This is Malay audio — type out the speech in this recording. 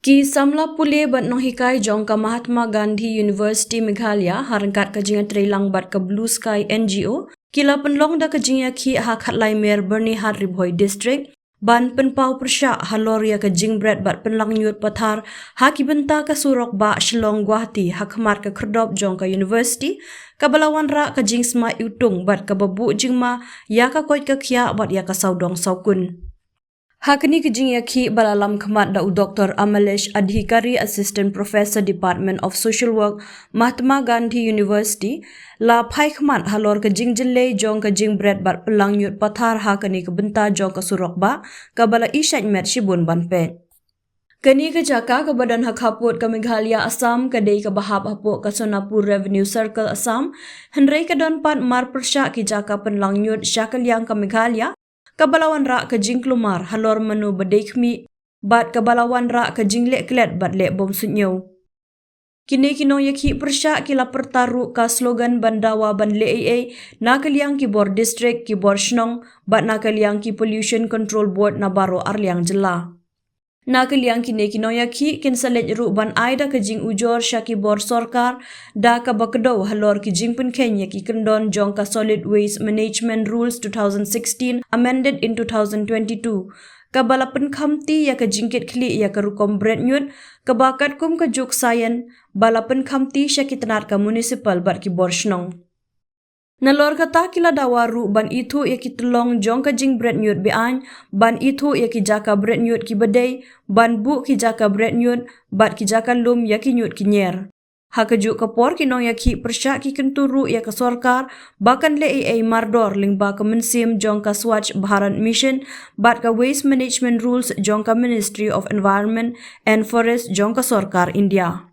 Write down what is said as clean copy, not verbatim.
Ki samla pule bat nohikai jongka Mahatma Gandhi University Meghalaya harangkat kajingan trilang bat ke Blue Sky NGO kila penlong da kajingya ki hak hatlai mer Berni Hat Ribhoi District ban penpau persyak haloria kajing bret bat penlang nyut pathar haki benta ke surok ba Shillong Guwahati hak mar ke kerdop jongka University kabalawan ra kajing sma utung bat ke babu jingma ya ka koit ke khia bat ya ka saudong saukun. Hakni kejing yaki balalam khamat da Dr. Amalesh Adhikari Assistant Professor Department of Social Work Mahatma Gandhi University la phai khamat halor kejing jille jong kejing bret bat pelang yut pathar hakani kebenta jong ka surok ba kabala isyat met shibun banpet. Kani ke jaka ke Badan Hak Haput ke Meghalaya Assam ke dei ke Bahab Haput ke Sonapur Revenue Circle Assam henrei ke don pat mar persyak ki jaka penlang yut syakal yang ke Meghalaya kabalawan rak ke jing klumar halor menu bedekmi bat kabalawan rak ke jing lek klet bat lek bom sunyau. Kini kino yaki persyak kila pertaru ka slogan bandawa ban le na kaliang ki bor district ki bor shnong bat na kaliang ki pollution control board na baro arliang jela. Na kaliang kini kino yaki kin salet ru ban aida ke jing ujor syaki bor sorkar da ka bakdo halor ki jing pun ken yaki kendon jong ka solid waste management rules 2016 amended in 2022 ka balapan khamti ya ka jingkit khli ya ka rukom bret nyut ka bakat kum ka juk sayen balapan khamti syaki tenar ka municipal bat ki bor shnong. Nalor kata kila dawaru ban itu yaki telong jong ka jing bret nyut bean ban itu yaki jaka bret nyut ki badai ban bu ki jaka bret nyut bat ki jaka lum yaki nyut ki nyer. Hakajuk kapor ki nong yaki persyak ki kenturu ya ka sorkar bahkan le mardor lingba ka mensim jong ka Swachh Bharat Mission bat ka waste management rules jong ka Ministry of Environment and Forest jong ka sorkar India.